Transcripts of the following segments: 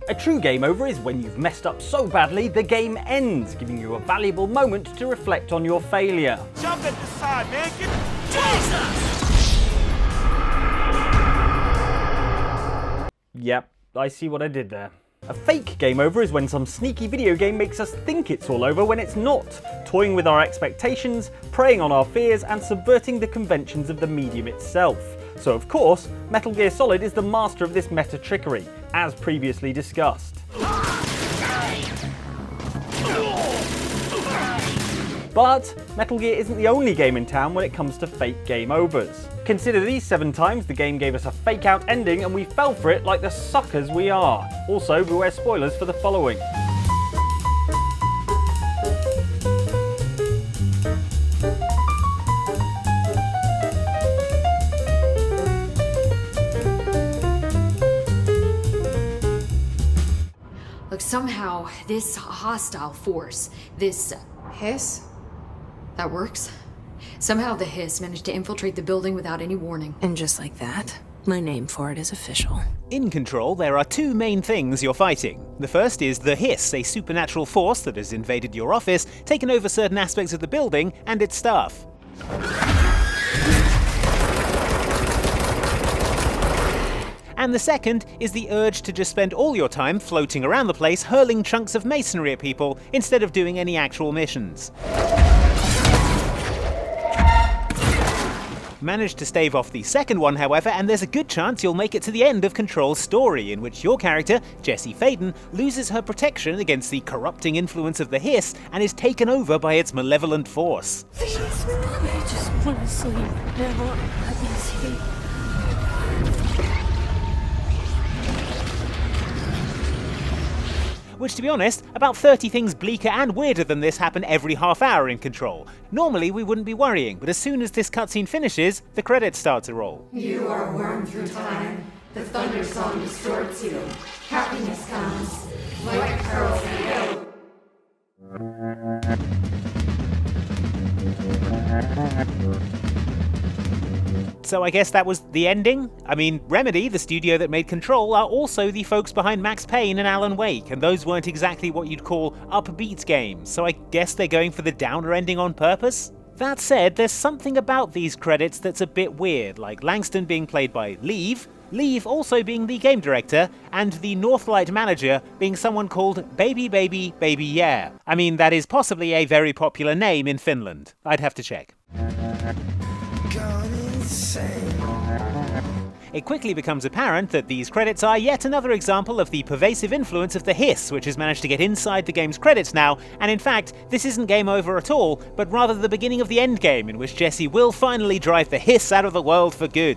A true game over is when you've messed up so badly the game ends, giving you a valuable moment to reflect on your failure. Jump at the side, man. Yep, I see what I did there. A fake game over is when some sneaky video game makes us think it's all over when it's not, toying with our expectations, preying on our fears, and subverting the conventions of the medium itself. So of course, Metal Gear Solid is the master of this meta trickery, as previously discussed. But Metal Gear isn't the only game in town when it comes to fake game overs. Consider these 7 times the game gave us a fake out ending and we fell for it like the suckers we are. Also, beware spoilers for the following. Look, somehow this hostile force, this hiss, that works. Somehow the hiss managed to infiltrate the building without any warning. And just like that, my name for it is official. In Control, there are 2 main things you're fighting. The first is the Hiss, a supernatural force that has invaded your office, taken over certain aspects of the building and its staff. And the second is the urge to just spend all your time floating around the place hurling chunks of masonry at people instead of doing any actual missions. Managed to stave off the second one, however, and there's a good chance you'll make it to the end of Control's story, in which your character, Jessie Faden, loses her protection against the corrupting influence of the Hiss and is taken over by its malevolent force. Please, I just want to sleep now. Let me sleep. Which, to be honest, about 30 things bleaker and weirder than this happen every half hour in Control. Normally we wouldn't be worrying, but as soon as this cutscene finishes, the credits start to roll. You are worn through time. The thunder song distorts you. Happiness comes like pearls and gold. So I guess that was the ending? I mean, Remedy, the studio that made Control, are also the folks behind Max Payne and Alan Wake, and those weren't exactly what you'd call upbeat games, so I guess they're going for the downer ending on purpose? That said, there's something about these credits that's a bit weird, like Langston being played by Leave also being the game director, and the Northlight manager being someone called Baby Baby Baby Yeah. I mean, that is possibly a very popular name in Finland. I'd have to check. It quickly becomes apparent that these credits are yet another example of the pervasive influence of the Hiss, which has managed to get inside the game's credits now, and in fact, this isn't game over at all, but rather the beginning of the endgame, in which Jessie will finally drive the Hiss out of the world for good.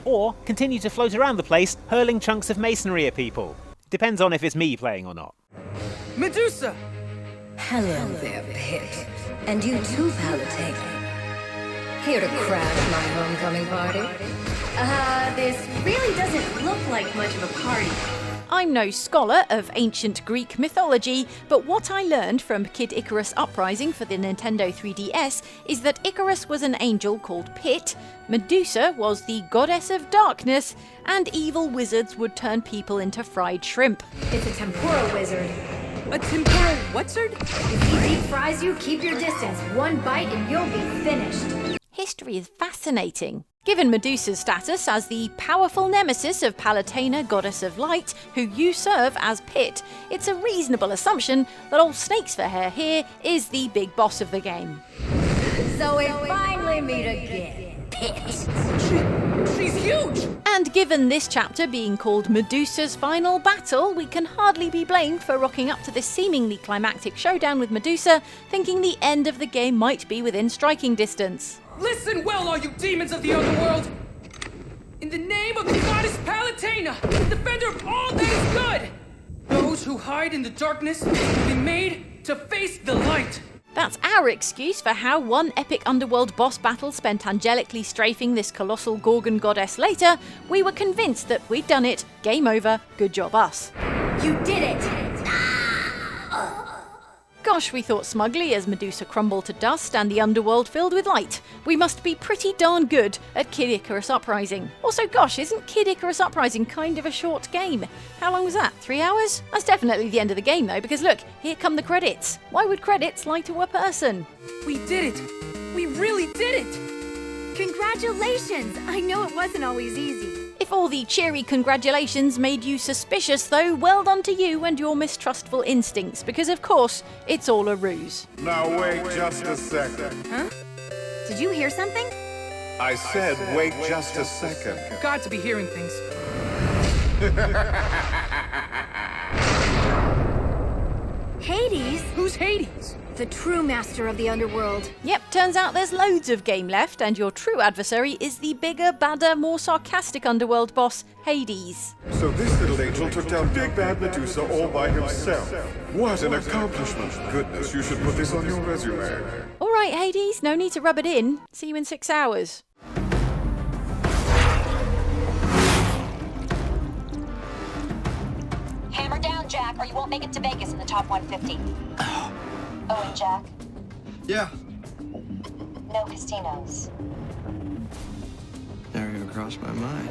Or continue to float around the place, hurling chunks of masonry at people. Depends on if it's me playing or not. Medusa! Hello there, Pit. And you too, Palutena. Here to crowd at my homecoming party? This really doesn't look like much of a party. I'm no scholar of ancient Greek mythology, but what I learned from Kid Icarus Uprising for the Nintendo 3DS is that Icarus was an angel called Pit, Medusa was the goddess of darkness, and evil wizards would turn people into fried shrimp. It's a temporal wizard. A temporal wizard? If he deep fries you, keep your distance. One bite and you'll be finished. History is fascinating. Given Medusa's status as the powerful nemesis of Palutena, goddess of light, who you serve as Pit, it's a reasonable assumption that old Snakes for Hair here is the big boss of the game. So we finally meet again, Pit. She's huge! And given this chapter being called Medusa's Final Battle, we can hardly be blamed for rocking up to this seemingly climactic showdown with Medusa, thinking the end of the game might be within striking distance. Listen well, all you demons of the underworld! In the name of the goddess Palutena, defender of all that is good, those who hide in the darkness will be made to face the light. That's our excuse for how one epic underworld boss battle spent angelically strafing this colossal Gorgon goddess later. We were convinced that we'd done it. Game over. Good job us. You did it! Gosh, we thought smugly as Medusa crumbled to dust and the underworld filled with light. We must be pretty darn good at Kid Icarus Uprising. Also, gosh, isn't Kid Icarus Uprising kind of a short game? How long was that? 3 hours? That's definitely the end of the game though, because look, here come the credits. Why would credits lie to a person? We did it! We really did it! Congratulations! I know it wasn't always easy. If all the cheery congratulations made you suspicious though, well done to you and your mistrustful instincts, because of course, it's all a ruse. Now wait just a second. Huh? Did you hear something? I said wait just a second. Got to be hearing things. Hades? Who's Hades? The true master of the underworld. Yep, turns out there's loads of game left, and your true adversary is the bigger, badder, more sarcastic underworld boss, Hades. So this little angel took down Big Bad Medusa all by himself. What an accomplishment. Goodness, you should put this on your resume. Alright, Hades, no need to rub it in. See you in 6 hours. Hammer down, Jack, or you won't make it to Vegas in the top 150. Oh, and Jack? Yeah. No casinos. Never even crossed my mind.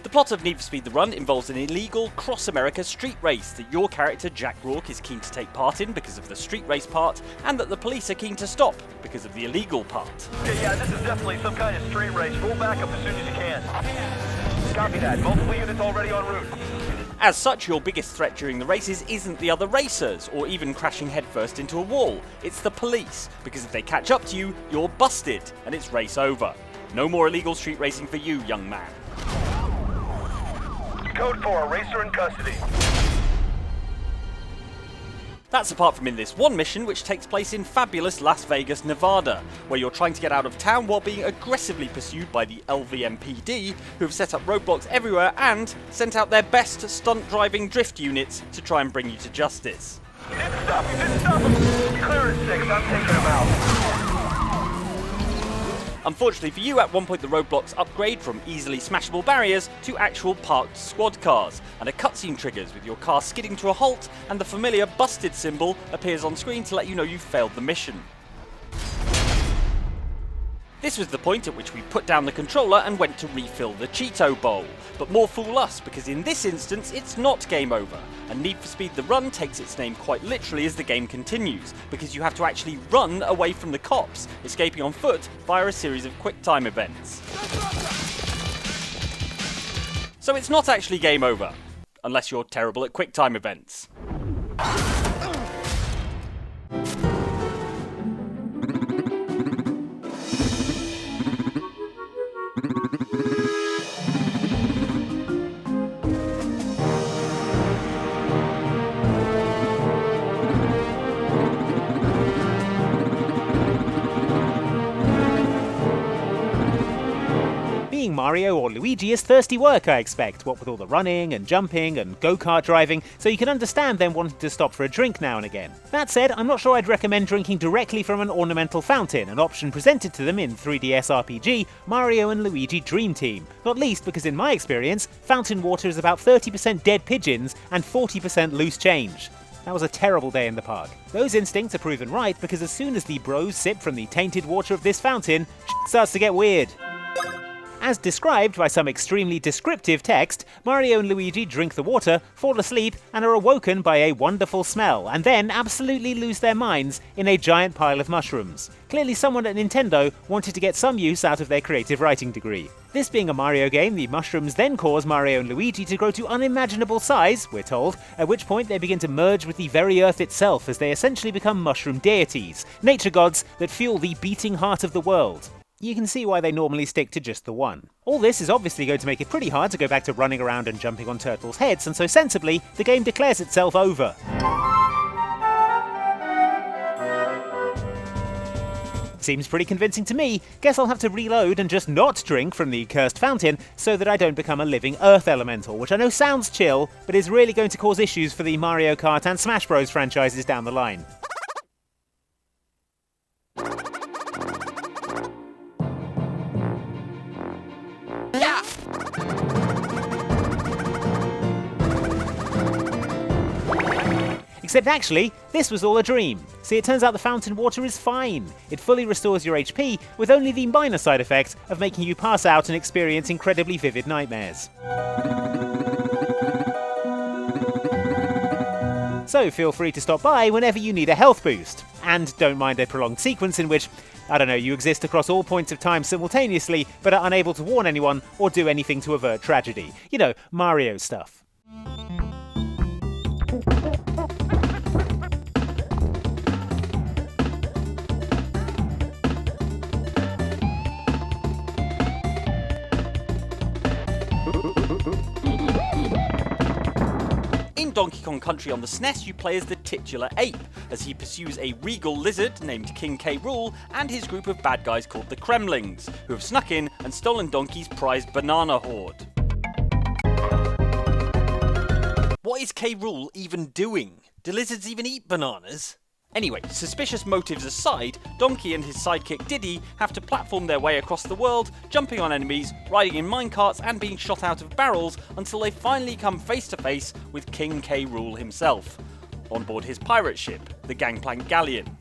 The plot of Need for Speed The Run involves an illegal cross-America street race that your character Jack Rourke is keen to take part in because of the street race part, and that the police are keen to stop because of the illegal part. Okay, yeah, this is definitely some kind of street race. Full backup as soon as you can. Copy that. Multiple units already en route. As such, your biggest threat during the races isn't the other racers, or even crashing headfirst into a wall. It's the police, because if they catch up to you, you're busted, and it's race over. No more illegal street racing for you, young man. Code 4, racer in custody. That's apart from in this one mission, which takes place in fabulous Las Vegas, Nevada, where you're trying to get out of town while being aggressively pursued by the LVMPD, who have set up roadblocks everywhere and sent out their best stunt-driving drift units to try and bring you to justice. You didn't stop him! Clear at 6, I'm taking him out. Unfortunately for you, at one point the roadblocks upgrade from easily smashable barriers to actual parked squad cars, and a cutscene triggers with your car skidding to a halt, and the familiar busted symbol appears on screen to let you know you've failed the mission. This was the point at which we put down the controller and went to refill the Cheeto Bowl. But more fool us, because in this instance it's not game over, and Need for Speed The Run takes its name quite literally as the game continues, because you have to actually run away from the cops, escaping on foot via a series of quick time events. So it's not actually game over, unless you're terrible at quick time events. Being Mario or Luigi is thirsty work, I expect, what with all the running and jumping and go-kart driving, so you can understand them wanting to stop for a drink now and again. That said, I'm not sure I'd recommend drinking directly from an ornamental fountain, an option presented to them in 3DS RPG Mario and Luigi Dream Team, not least because in my experience, fountain water is about 30% dead pigeons and 40% loose change. That was a terrible day in the park. Those instincts are proven right because as soon as the bros sip from the tainted water of this fountain, shit starts to get weird. As described by some extremely descriptive text, Mario and Luigi drink the water, fall asleep, and are awoken by a wonderful smell, and then absolutely lose their minds in a giant pile of mushrooms. Clearly someone at Nintendo wanted to get some use out of their creative writing degree. This being a Mario game, the mushrooms then cause Mario and Luigi to grow to unimaginable size, we're told, at which point they begin to merge with the very earth itself as they essentially become mushroom deities, nature gods that fuel the beating heart of the world. You can see why they normally stick to just the one. All this is obviously going to make it pretty hard to go back to running around and jumping on turtles' heads, and so sensibly, the game declares itself over. Seems pretty convincing to me. Guess I'll have to reload and just not drink from the cursed fountain so that I don't become a living earth elemental, which I know sounds chill, but is really going to cause issues for the Mario Kart and Smash Bros franchises down the line. Except actually, this was all a dream. See, it turns out the fountain water is fine. It fully restores your HP, with only the minor side effect of making you pass out and experience incredibly vivid nightmares. So feel free to stop by whenever you need a health boost. And don't mind a prolonged sequence in which, I don't know, you exist across all points of time simultaneously, but are unable to warn anyone or do anything to avert tragedy. You know, Mario stuff. In Donkey Kong Country on the SNES, you play as the titular ape, as he pursues a regal lizard named King K. Rool and his group of bad guys called the Kremlings, who have snuck in and stolen Donkey's prized banana hoard. What is K. Rool even doing? Do lizards even eat bananas? Anyway, suspicious motives aside, Donkey and his sidekick Diddy have to platform their way across the world, jumping on enemies, riding in minecarts and being shot out of barrels until they finally come face to face with King K. Rool himself, on board his pirate ship, the Gangplank Galleon.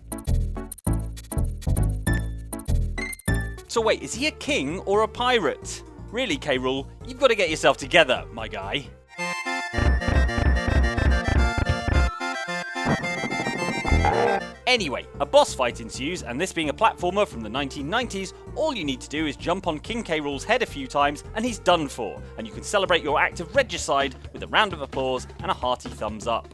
So wait, is he a king or a pirate? Really, K. Rool, you've got to get yourself together, my guy. Anyway, a boss fight ensues, and this being a platformer from the 1990s, all you need to do is jump on King K. Rool's head a few times and he's done for, and you can celebrate your act of regicide with a round of applause and a hearty thumbs up.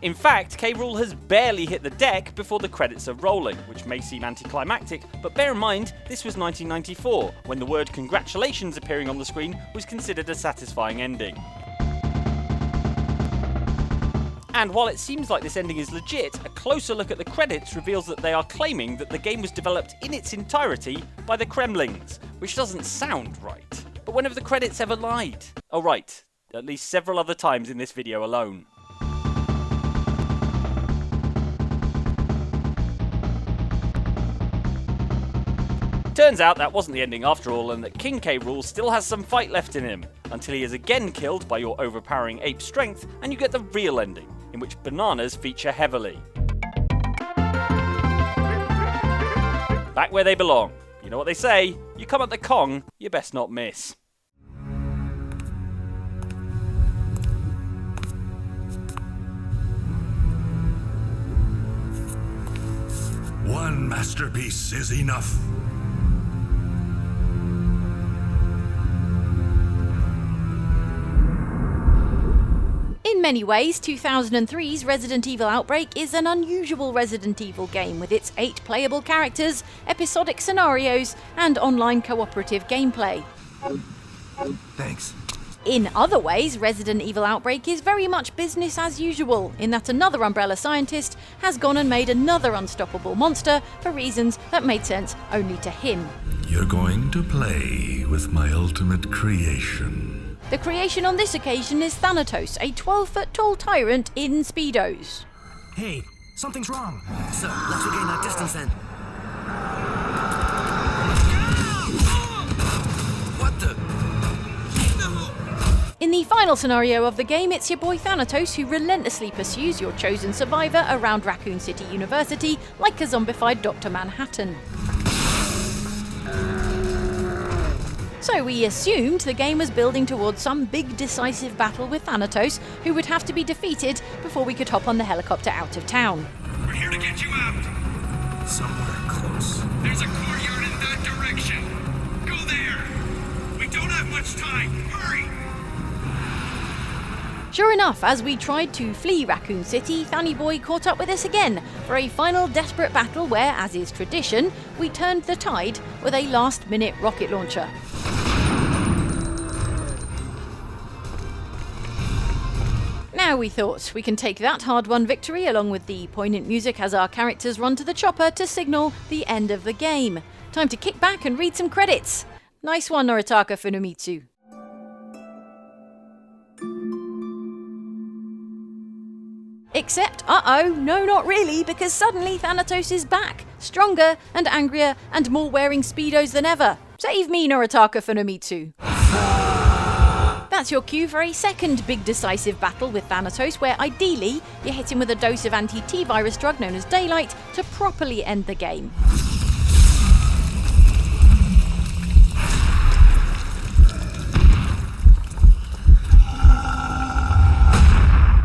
In fact, K. Rool has barely hit the deck before the credits are rolling, which may seem anticlimactic, but bear in mind, this was 1994, when the word congratulations appearing on the screen was considered a satisfying ending. And while it seems like this ending is legit, a closer look at the credits reveals that they are claiming that the game was developed in its entirety by the Kremlings, which doesn't sound right. But when have the credits ever lied? Oh right, at least several other times in this video alone. Turns out that wasn't the ending after all, and that King K. Rool still has some fight left in him, until he is again killed by your overpowering ape strength, and you get the real ending, in which bananas feature heavily. Back where they belong. You know what they say, you come at the Kong, you best not miss. One masterpiece is enough. In many ways, 2003's Resident Evil Outbreak is an unusual Resident Evil game with its 8 playable characters, episodic scenarios, and online cooperative gameplay. Thanks. In other ways, Resident Evil Outbreak is very much business as usual, in that another Umbrella scientist has gone and made another unstoppable monster for reasons that made sense only to him. You're going to play with my ultimate creation. The creation on this occasion is Thanatos, a 12-foot-tall tyrant in Speedos. Hey, something's wrong. So, let's regain that distance then. What the? In the final scenario of the game, it's your boy Thanatos who relentlessly pursues your chosen survivor around Raccoon City University like a zombified Dr. Manhattan. So we assumed the game was building towards some big decisive battle with Thanatos, who would have to be defeated before we could hop on the helicopter out of town. We're here to get you out. Somewhere close. There's a courtyard in that direction. Go there. We don't have much time. Hurry. Sure enough, as we tried to flee Raccoon City, Thany Boy caught up with us again for a final desperate battle where, as is tradition, we turned the tide with a last-minute rocket launcher. Now we thought we can take that hard-won victory along with the poignant music as our characters run to the chopper to signal the end of the game. Time to kick back and read some credits. Nice one, Noritaka Funamitsu. Except, no not really, because suddenly Thanatos is back, stronger and angrier and more wearing Speedos than ever. Save me, Noritaka Funamitsu. That's your cue for a second big decisive battle with Thanatos, where ideally you hit him with a dose of anti-T-virus drug known as Daylight to properly end the game.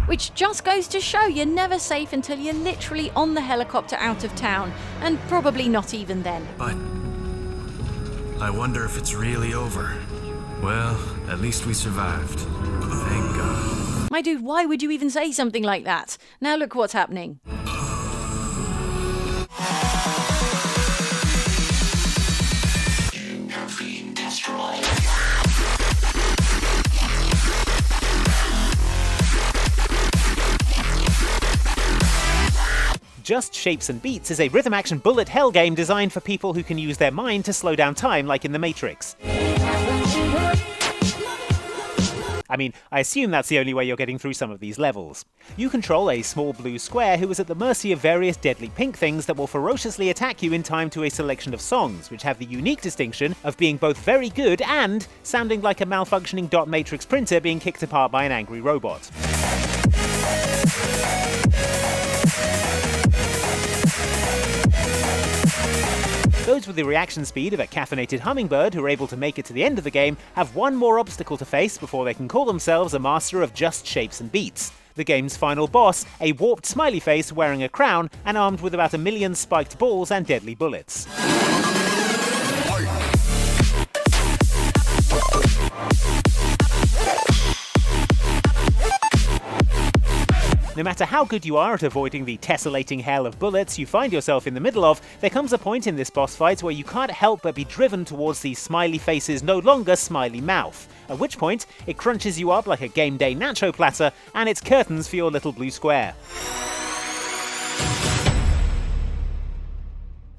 Which just goes to show you're never safe until you're literally on the helicopter out of town, and probably not even then. But I wonder if it's really over. Well, at least we survived. Thank God. My dude, why would you even say something like that? Now look what's happening. You have been destroyed. Just Shapes and Beats is a rhythm action bullet hell game designed for people who can use their mind to slow down time like in The Matrix. I mean, I assume that's the only way you're getting through some of these levels. You control a small blue square who is at the mercy of various deadly pink things that will ferociously attack you in time to a selection of songs, which have the unique distinction of being both very good and sounding like a malfunctioning dot matrix printer being kicked apart by an angry robot. Those with the reaction speed of a caffeinated hummingbird who are able to make it to the end of the game have one more obstacle to face before they can call themselves a master of just shapes and beats. The game's final boss, a warped smiley face wearing a crown and armed with about 1 million spiked balls and deadly bullets. No matter how good you are at avoiding the tessellating hail of bullets you find yourself in the middle of, there comes a point in this boss fight where you can't help but be driven towards the smiley face's no longer smiley mouth, at which point it crunches you up like a game day nacho platter and it's curtains for your little blue square.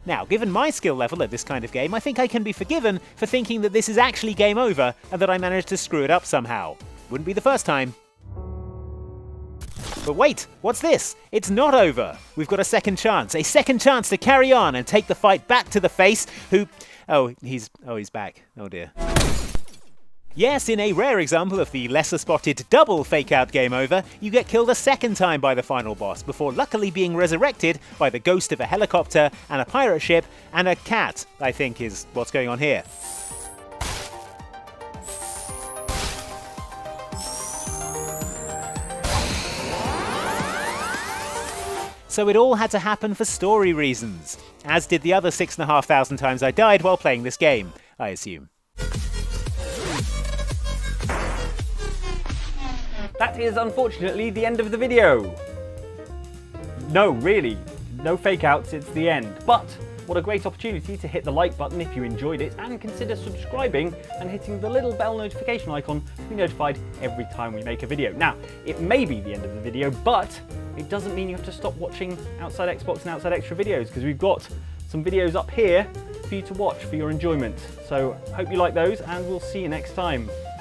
Now, given my skill level at this kind of game, I think I can be forgiven for thinking that this is actually game over and that I managed to screw it up somehow. Wouldn't be the first time. But wait, what's this? It's not over. We've got a second chance to carry on and take the fight back to the face who... he's back. Oh dear. Yes, in a rare example of the lesser spotted double fake-out game over, you get killed a second time by the final boss, before luckily being resurrected by the ghost of a helicopter and a pirate ship and a cat, I think is what's going on here. So it all had to happen for story reasons, as did the other 6,500 times I died while playing this game, I assume. That is unfortunately the end of the video. No, really, no fake outs, it's the end. But what a great opportunity to hit the like button if you enjoyed it and consider subscribing and hitting the little bell notification icon to be notified every time we make a video. Now, it may be the end of the video, but it doesn't mean you have to stop watching Outside Xbox and Outside Extra videos, because we've got some videos up here for you to watch for your enjoyment. So hope you like those and we'll see you next time.